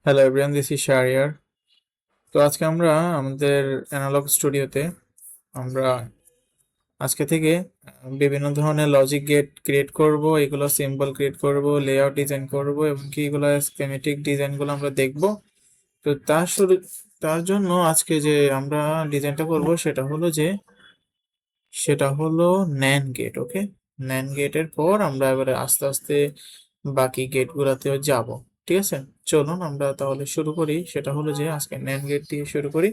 Hello everyone, this is Shahriar. তো আজকে আমরা আমাদের অ্যানালগ স্টুডিওতে আমরা আজকে থেকে বিভিন্ন ধরনের লজিক গেট ক্রিয়েট করব, এগুলো সিম্বল ক্রিয়েট করব, লেআউট ডিজাইন করব এবং কি এগুলো স্কেমেটিক ডিজাইনগুলো আমরা দেখব। তো তার জন্য আজকে যে আমরা ডিজাইনটা করব সেটা হলো ন্যান গেট। ওকে, ন্যান গেটের পর আমরা এবারে আস্তে আস্তে বাকি গেটগুলোতেও যাব। ঠিক আছে, চলুন আমরা তাহলে শুরু করি। সেটা হলো যে আজকে ন্যান গেট দিয়ে শুরু করি।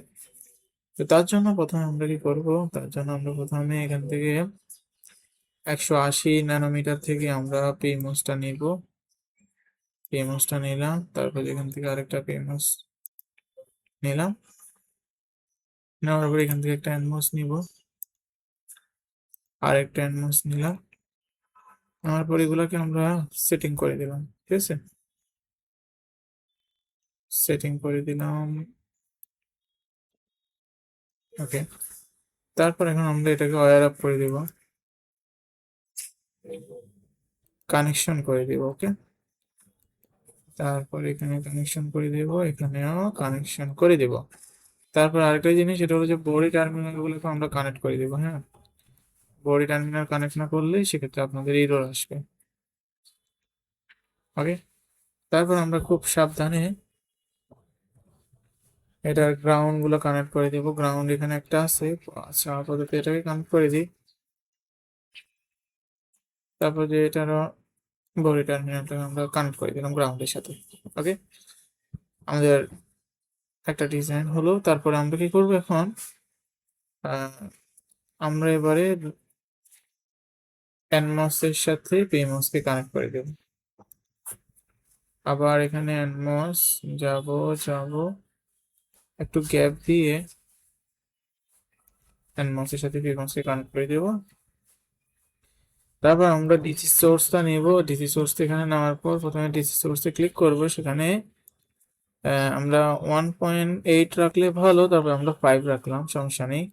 তো তার জন্য প্রথমে আমরা কি করব, তার জন্য আমরা প্রথমে এখান থেকে 180 ন্যানোমিটার থেকে আমরা পিমোসটা নিব। পিমোসটা নিলাম, তারপর এখান থেকে আরেকটা পিমোস নিলাম, নেওয়ার পর এখান থেকে একটা এনমোস নিব, আরেকটা এনমোস নিলাম, নেওয়ার পর এগুলাকে আমরা সেটিং করে দিলাম। ঠিক আছে, সেটিং করে দিলাম। ওকে, তারপর এখন আমরা এটাকে ওয়্যার আপ করে দিব, কানেকশন করে দিব। ওকে, তারপর এখানে কানেকশন করে দেব, এখানেও কানেকশন করে দেব। তারপর আরেকটা জিনিস, সেটা হলো যে বডি টার্মিনাল গুলোকে আমরা কানেক্ট করে দেবো। হ্যাঁ, বডি টার্মিনাল কানেক্ট না করলে সেক্ষেত্রে আপনাদের এরর আসবে। ওকে, তারপর আমরা খুব সাবধানে এটার গ্রাউন্ড গুলো কানেক্ট করে দেবো। গ্রাউন্ড এখানে একটা আছে। আচ্ছা, আপাতত এটাকে কানেক্ট করে দিই। তারপর যে এটার বডি টার্মিনালটা আমরা কানেক্ট করে দিলাম গ্রাউন্ডের সাথে। ওকে, আমাদের একটা ডিজাইন হলো। তারপরে আমরা কি করবো এখন, আমরা এবারে এনমস এর সাথে পিমস কে কানেক্ট করে দেব। আবার এখানে এনমস যাব যাব একটু গ্যাপ দিয়ে এনমস এর সাথে পিমস কে কানেক্ট করে দেব। তারপর আমরা ডিসি সোর্সটা নেব। ডিসি সোর্স এখানে নেওয়ার পর প্রথমে ডিসি সোর্সে ক্লিক করব। সেখানে আমরা 1.8 রাখলে ভালো, তারপর আমরা 5 রাখলাম, সমস্যা নেই।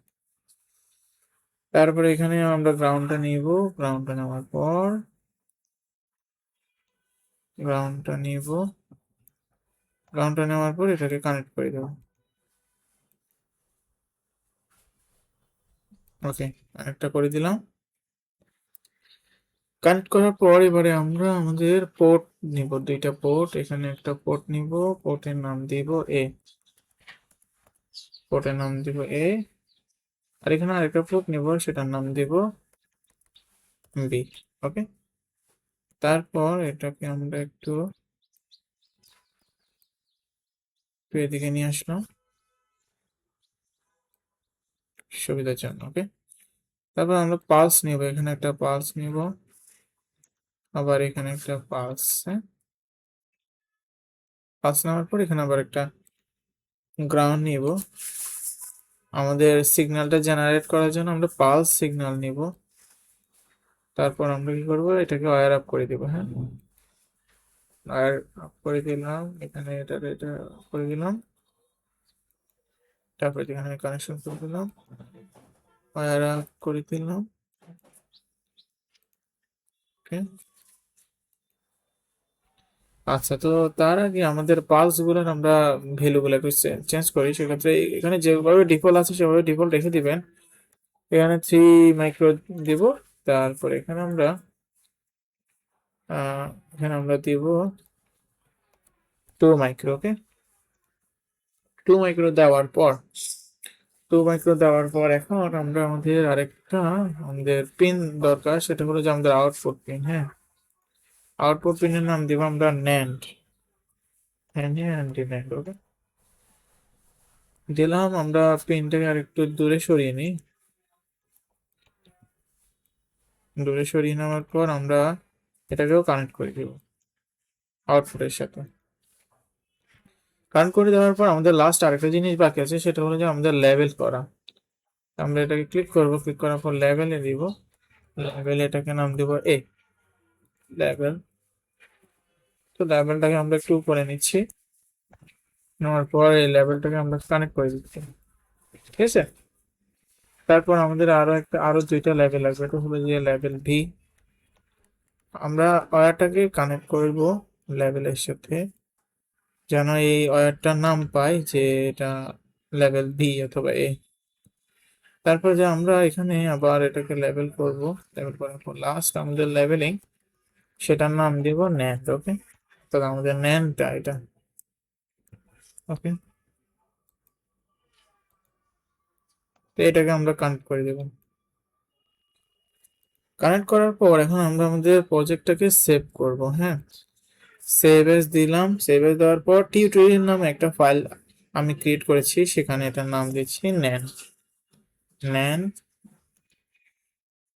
তারপরে এখানে আমরা গ্রাউন্ডটা নিব। গ্রাউন্ডটা নেওয়ার পর গ্রাউন্ডটা নিব গ্রাউন্ডটা নেওয়ার পর এটাকে কানেক্ট করে দেব। ওকে, একটা করে দিলাম। কানেক্ট করার পর এবারে আমরা আমাদের পোর্ট নিব, দুইটা পোর্ট। এখানে একটা পোর্ট নিব, পোর্টের নাম দিব এ, পোর্টের নাম দিব এ। আর এখানে আরেকটা পোর্ট নিব, সেটার নাম দিব বি। ওকে, তারপর এটাকে আমরা একটু এদিকে নিয়ে আসলাম সুবিধার জন্য। ওকে, তারপর আমরা পালস নিব, এখানে একটা পালস নিব, আবার এখানে একটা পালস। হ্যাঁ, পালস নেওয়ার পর এখানে আবার একটা গ্রাউন্ড নিব। আমাদের সিগন্যালটা জেনারেট করার জন্য আমরা পালস সিগন্যাল নিব। তারপর আমরা কি করব, এটাকে ওয়্যার আপ করে দিব। হ্যাঁ, ওয়্যার আপ করে দিলাম, এখানে এটা করে দিলাম। তারপর এখানে কানেকশন করে দিলাম, ওয়্যার আপ করে দিলাম। ওকে, আচ্ছা, তো তার আগে আমাদের পালস গুলোর আমরা ভ্যালু গুলো একটু চেঞ্জ করি। সেক্ষেত্রে এখানে যেভাবে ডিফল্ট আছে সেভাবে ডিফল্ট রেখে দিবেন। এখানে 3 মাইক্রো দিব। তারপর এখানে আমরা দিব 2 মাইক্রো। ওকে, 2 মাইক্রো দেওয়ার পর 2 মাইক্রো দেওয়ার পর এখন আমরা আমাদের পিন দরকার। সেটা হলো যে আমাদের আউটপুট পিন। হ্যাঁ, আউটপুট পিনের নাম দিব আমরা ন্যান্ড। হ্যাঁ, ন্যান্ড। ওকে, দিলাম। আমরা পিনটাকে আর একটু দূরে সরিয়ে নিই। দূরে সরিয়ে নেওয়ার পর আমরা এটাকেও কানেক্ট করে দিব আউটপুটের সাথে। কানেক্ট করে দেওয়ার পর আমাদের লাস্ট আরেকটা জিনিস বাকি আছে, সেটা হলো যে আমাদের লেবেল করা। আমরা এটাকে ক্লিক করব, ক্লিক করার পর লেবেলে দিব। লেবেল এটাকে নাম দিব এ, লেবেল। তো লেবেলটাকে আমরা একটু উপরে নিচ্ছি, নেওয়ার পর এই লেবেলটাকে আমরা কানেক্ট করে দিচ্ছি। ঠিক আছে, তারপর আমাদের আরো দুইটা লেবেল লাগবে। এটা হলো যে লেবেল ভি। আমরা ওয়্যারটাকে কানেক্ট করব লেবেলের সাথে। যেন এই ওয়্যারটার নাম পাই যে এটা লেভেল বি অথবা এ। তারপর যে আমরা এখানে আবার এটাকে লেভেল করব, লেভেল করার পর লাস্ট আমাদের লেভেলিং, সেটার নাম দিব ন্যান্ড। ওকে, তাহলে আমাদের ন্যান্ডটা এটা। ওকে, তো এটাকে আমরা কানেক্ট করে দেব। কানেক্ট করার পর এখন আমরা আমাদের প্রজেক্টটাকে সেভ করব। হ্যাঁ, সেভ এস দিলাম। সেভ এস দেওয়ার পর টিউটোরিয়াল নামে একটা ফাইল আমি ক্রিয়েট করেছি, সেখানে এটার নাম দিচ্ছি ন্যান ন্যান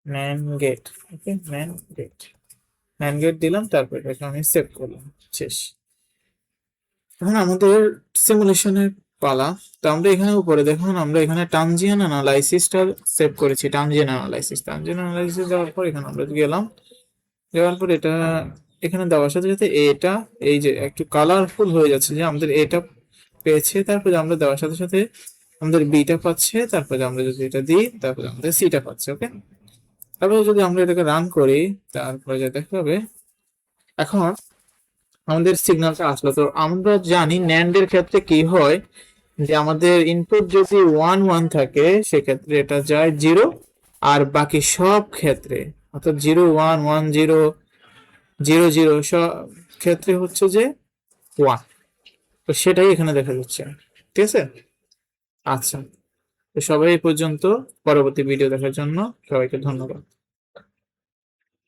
ন্যান গেট। ওকে, ন্যান গেট, ন্যান গেট দিলাম, তারপর এটাকে আমি সেভ করলাম। শেষ। এখন আমাদের সিমুলেশনের পালা। তো আমরা এখানে উপরে দেখুন, আমরা এখানে ট্রানজিয়েন্ট অ্যানালাইসিসটা সেভ করেছি। ট্রানজিয়েন্ট অ্যানালাইসিস দেওয়ার পর এখানে আমরা গেলাম, দেওয়ার পর এটা এখানে দেওয়ার সাথে সাথে এটা এই যে একটু কালারফুল হয়ে যাচ্ছে, যে আমাদের এটা পেয়েছে। তারপরে আমরা দেওয়ার সাথে সাথে আমাদের বিটা পাচ্ছে। তারপরে আমরা যদি এটা দিই, তারপরে আমাদের সিটা পাচ্ছে। ওকে, তারপরে যদি আমরা এটাকে রান করি, তারপরে যা দেখা হবে, এখন আমাদের সিগন্যালটা আসলো। তো আমরা জানি ন্যান্ডের ক্ষেত্রে কি হয়, যে আমাদের ইনপুট যদি 1 1 থাকে সেক্ষেত্রে এটা যায় 0, আর বাকি সব ক্ষেত্রে অর্থাৎ 0 1 1 0 0 0 সব ক্ষেত্রে হচ্ছে যে 1। তো সেটাই এখানে দেখা যাচ্ছে। ঠিক আছে, আচ্ছা। তো সবাই এই পর্যন্ত। পরবর্তী ভিডিও দেখার জন্য সবাইকে ধন্যবাদ।